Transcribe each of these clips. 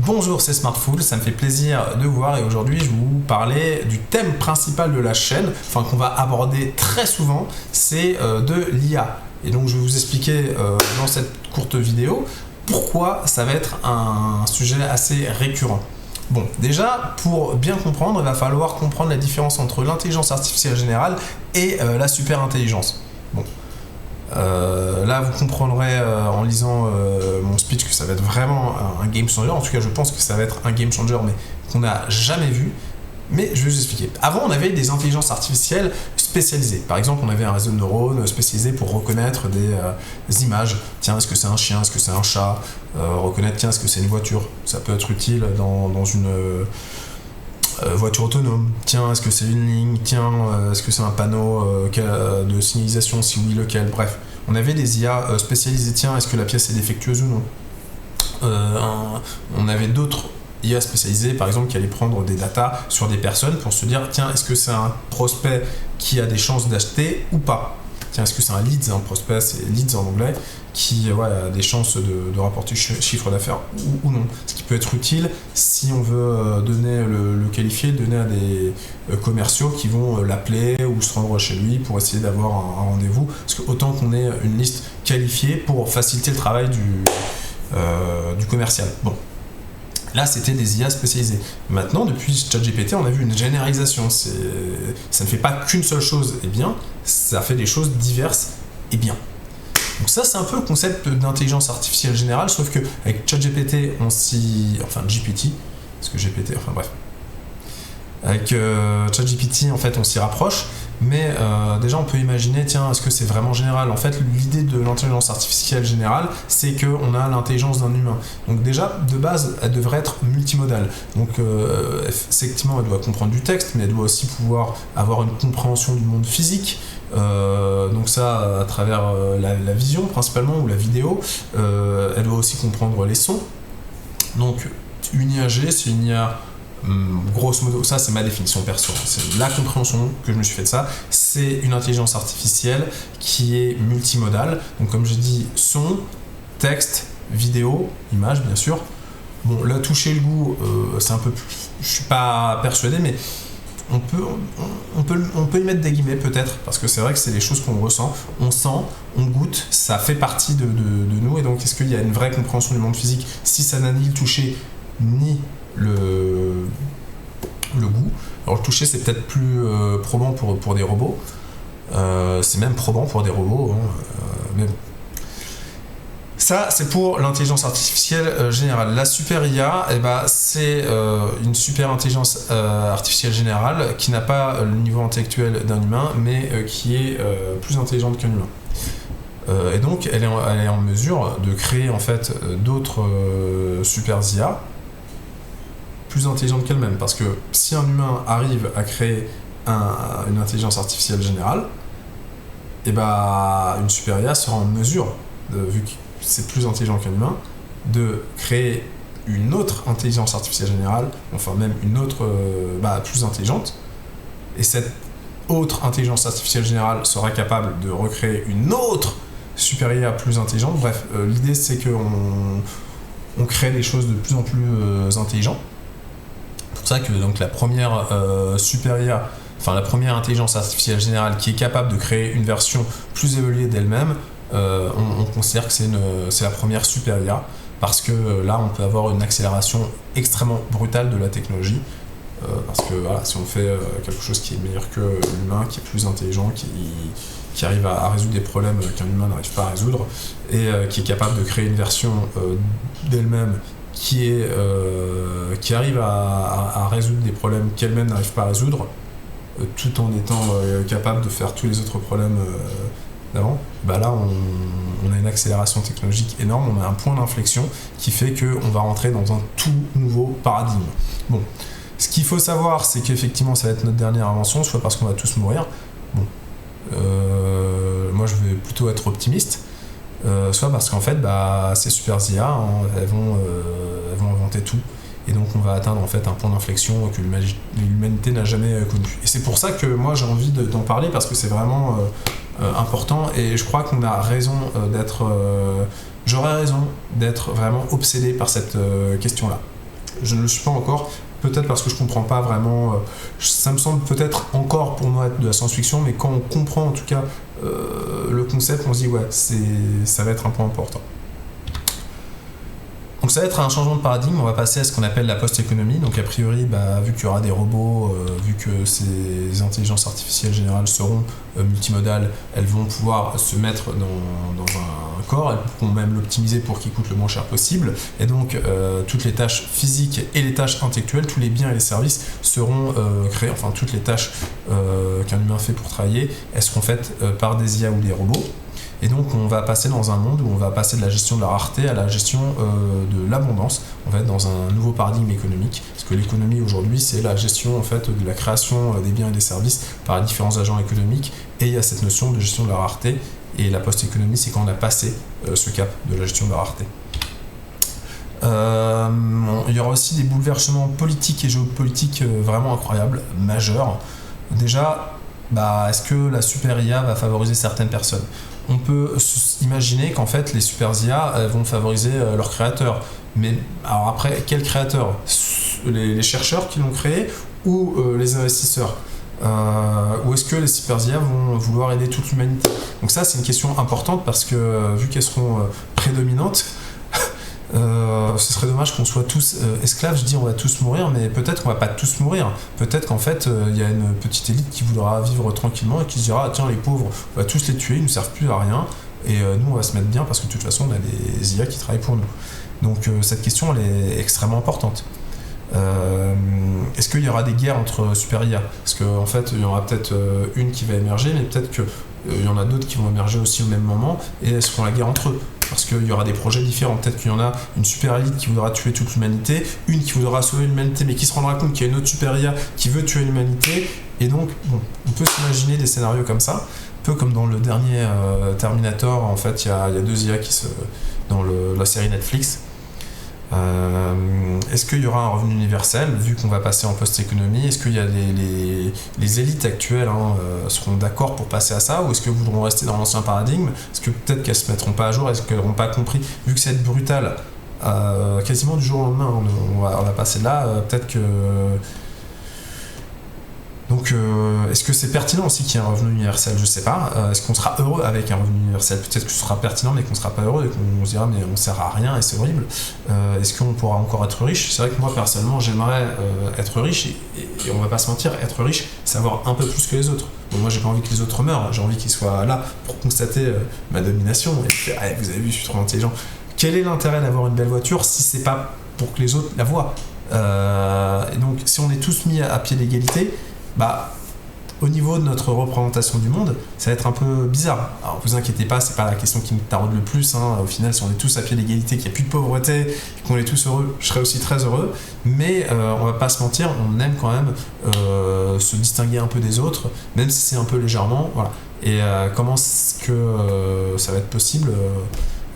Bonjour, c'est Smartful, ça me fait plaisir de vous voir et aujourd'hui je vais vous parler du thème principal de la chaîne, enfin qu'on va aborder très souvent, c'est de l'IA. Et donc je vais vous expliquer dans cette courte vidéo pourquoi ça va être un sujet assez récurrent. Bon, déjà, pour bien comprendre, il va falloir comprendre la différence entre l'intelligence artificielle générale et la super intelligence. Bon. Là, vous comprendrez en lisant mon speech que ça va être vraiment un game changer. En tout cas, je pense que ça va être un game changer, mais qu'on n'a jamais vu. Mais je vais vous expliquer. Avant, on avait des intelligences artificielles spécialisées. Par exemple, on avait un réseau de neurones spécialisé pour reconnaître des images. Tiens, est-ce que c'est un chien? Est-ce que c'est un chat? Reconnaître, tiens, est-ce que c'est une voiture? Ça peut être utile dans une voiture autonome. Tiens, est-ce que c'est une ligne? Tiens, est-ce que c'est un panneau de signalisation? Si oui, lequel? Bref, on avait des IA spécialisées. Tiens, est-ce que la pièce est défectueuse ou non? On avait d'autres IA spécialisées, par exemple, qui allaient prendre des datas sur des personnes pour se dire, tiens, est-ce que c'est un prospect qui a des chances d'acheter ou pas? Tiens, est-ce que c'est un leads? Un prospect, c'est leads en anglais, qui a des chances de rapporter chiffre d'affaires ou non. Ce qui peut être utile si on veut donner le qualifier, donner à des commerciaux qui vont l'appeler ou se rendre chez lui pour essayer d'avoir un rendez-vous. Parce que autant qu'on ait une liste qualifiée pour faciliter le travail du commercial. Bon. Là, c'était des IA spécialisées. Maintenant, depuis ChatGPT, on a vu une généralisation. Ça ne fait pas qu'une seule chose et bien, ça fait des choses diverses et bien. Donc ça, c'est un peu le concept d'intelligence artificielle générale, sauf qu'avec ChatGPT, enfin GPT, parce que GPT, enfin bref. Avec ChatGPT, en fait, on s'y rapproche, mais déjà, on peut imaginer, tiens, est-ce que c'est vraiment général? En fait, l'idée de l'intelligence artificielle générale, c'est qu'on a l'intelligence d'un humain. Donc déjà, de base, elle devrait être multimodale. Donc, effectivement, elle doit comprendre du texte, mais elle doit aussi pouvoir avoir une compréhension du monde physique. Donc ça, à travers la vision, principalement, ou la vidéo. Elle doit aussi comprendre les sons. Donc, une IAG, c'est une IA... grosso modo, ça c'est ma définition perso, c'est la compréhension que je me suis fait de ça, c'est une intelligence artificielle qui est multimodale, donc comme j'ai dit, son, texte, vidéo, image bien sûr. Bon, là toucher le goût, c'est un peu plus, je suis pas persuadé, mais on peut y mettre des guillemets peut-être, parce que c'est vrai que c'est des choses qu'on ressent, on sent, on goûte, ça fait partie de nous, et donc est-ce qu'il y a une vraie compréhension du monde physique si ça n'a ni le toucher ni le goût? Alors le toucher, c'est peut-être plus probant pour des robots, c'est même probant pour des robots, mais bon. Ça, c'est pour l'intelligence artificielle générale. La super IA, c'est une super intelligence artificielle générale qui n'a pas le niveau intellectuel d'un humain, mais qui est plus intelligente qu'un humain. Et donc, elle est en mesure de créer en fait d'autres super IA plus intelligente qu'elle-même, parce que si un humain arrive à créer une intelligence artificielle générale, une super IA sera en mesure, vu que c'est plus intelligent qu'un humain, de créer une autre intelligence artificielle générale, enfin même une autre plus intelligente, et cette autre intelligence artificielle générale sera capable de recréer une autre super IA plus intelligente. Bref, l'idée c'est qu'on crée des choses de plus en plus intelligentes. C'est pour ça que donc la première super IA, enfin la première intelligence artificielle générale qui est capable de créer une version plus évoluée d'elle-même, on considère que c'est la première super IA, parce que là on peut avoir une accélération extrêmement brutale de la technologie, parce que voilà, si on fait quelque chose qui est meilleur que l'humain, qui est plus intelligent, qui arrive à résoudre des problèmes qu'un humain n'arrive pas à résoudre, et qui est capable de créer une version d'elle-même qui arrive à résoudre des problèmes qu'elle-même n'arrive pas à résoudre, tout en étant capable de faire tous les autres problèmes d'avant, là on a une accélération technologique énorme, on a un point d'inflexion qui fait qu'on va rentrer dans un tout nouveau paradigme. Bon, ce qu'il faut savoir, c'est qu'effectivement ça va être notre dernière invention, soit parce qu'on va tous mourir, bon, moi je vais plutôt être optimiste, soit parce qu'en fait ces super IA, elles vont inventer tout, et donc on va atteindre en fait un point d'inflexion que l'humanité n'a jamais connu. Et c'est pour ça que moi j'ai envie d'en parler, parce que c'est vraiment important, et je crois qu'on a raison j'aurais raison d'être vraiment obsédé par cette question-là. Je ne le suis pas encore, peut-être parce que je comprends pas vraiment. Ça me semble peut-être encore pour moi être de la science-fiction, mais quand on comprend en tout cas le concept, on se dit ouais, ça va être un point important. Donc ça va être un changement de paradigme, on va passer à ce qu'on appelle la post-économie. Donc a priori, vu qu'il y aura des robots, vu que ces intelligences artificielles générales seront multimodales, elles vont pouvoir se mettre dans un corps, elles pourront même l'optimiser pour qu'il coûte le moins cher possible. Et donc toutes les tâches physiques et les tâches intellectuelles, tous les biens et les services seront créés, enfin toutes les tâches qu'un humain fait pour travailler, elles seront faites par des IA ou des robots. Et donc on va passer dans un monde où on va passer de la gestion de la rareté à la gestion de l'abondance. On va être dans un nouveau paradigme économique, parce que l'économie aujourd'hui c'est la gestion en fait de la création des biens et des services par différents agents économiques, et il y a cette notion de gestion de la rareté, et la post-économie c'est quand on a passé ce cap de la gestion de la rareté. Il y aura aussi des bouleversements politiques et géopolitiques vraiment incroyables, majeurs. Déjà, est-ce que la super IA va favoriser certaines personnes ? On peut imaginer qu'en fait les super IA vont favoriser leurs créateurs. Mais alors après, quels créateurs ? Les chercheurs qui l'ont créé ou les investisseurs ? Ou est-ce que les super IA vont vouloir aider toute l'humanité ? Donc ça c'est une question importante parce que vu qu'elles seront prédominantes, ce serait dommage qu'on soit tous esclaves. Je dis on va tous mourir, mais peut-être qu'on va pas tous mourir. Peut-être qu'en fait il y a une petite élite qui voudra vivre tranquillement et qui se dira tiens les pauvres, on va tous les tuer, ils nous servent plus à rien, et nous on va se mettre bien parce que de toute façon on a des IA qui travaillent pour nous. Donc cette question elle est extrêmement importante. Est-ce qu'il y aura des guerres entre super IA ? Parce qu'en fait il y aura peut-être une qui va émerger, mais peut-être que il y en a d'autres qui vont émerger aussi au même moment, et elles seront la guerre entre eux. Parce qu'il y aura des projets différents. Peut-être qu'il y en a une super élite qui voudra tuer toute l'humanité, une qui voudra sauver l'humanité, mais qui se rendra compte qu'il y a une autre super IA qui veut tuer l'humanité. Et donc, on peut s'imaginer des scénarios comme ça. Un peu comme dans le dernier Terminator, en fait, il y a deux IA dans la série Netflix. Est-ce qu'il y aura un revenu universel, vu qu'on va passer en post-économie ? Est-ce qu'il y a les élites actuelles seront d'accord pour passer à ça, ou est-ce qu'elles voudront rester dans l'ancien paradigme ? Est-ce que peut-être qu'elles se mettront pas à jour ? Est-ce qu'elles n'auront pas compris, vu que c'est brutal, quasiment du jour au lendemain, on va passer de là, peut-être que... Donc, est-ce que c'est pertinent aussi qu'il y ait un revenu universel ? Je sais pas. Est-ce qu'on sera heureux avec un revenu universel ? Peut-être que ce sera pertinent, mais qu'on sera pas heureux et qu'on se dira mais on sert à rien et c'est horrible. Est-ce qu'on pourra encore être riche ? C'est vrai que moi personnellement j'aimerais être riche et on va pas se mentir, être riche, c'est avoir un peu plus que les autres. Bon, moi j'ai pas envie que les autres meurent, j'ai envie qu'ils soient là pour constater ma domination et dire vous avez vu, je suis trop intelligent. Quel est l'intérêt d'avoir une belle voiture si c'est pas pour que les autres la voient ? Et donc si on est tous mis à pied d'égalité, au niveau de notre représentation du monde, ça va être un peu bizarre. Alors vous inquiétez pas, c'est pas la question qui me taraude le plus. Au final, si on est tous à pied d'égalité, qu'il n'y a plus de pauvreté, qu'on est tous heureux, je serais aussi très heureux. Mais on va pas se mentir, on aime quand même se distinguer un peu des autres, même si c'est un peu légèrement. Voilà. Et comment est-ce que ça va être possible ?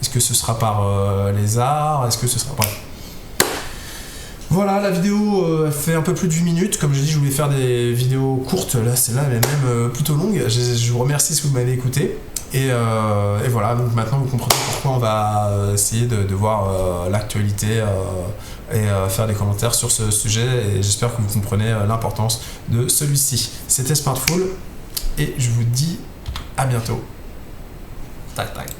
Est-ce que ce sera par les arts ? Est-ce que ce sera... Bref. Voilà, la vidéo fait un peu plus de 8 minutes. Comme j'ai dit, je voulais faire des vidéos courtes. Là, celle-là, elle est même plutôt longue. Je vous remercie si vous m'avez écouté. Et voilà, donc maintenant, vous comprenez pourquoi on va essayer de voir l'actualité et faire des commentaires sur ce sujet. Et j'espère que vous comprenez l'importance de celui-ci. C'était Smartful et je vous dis à bientôt. Tac, tac.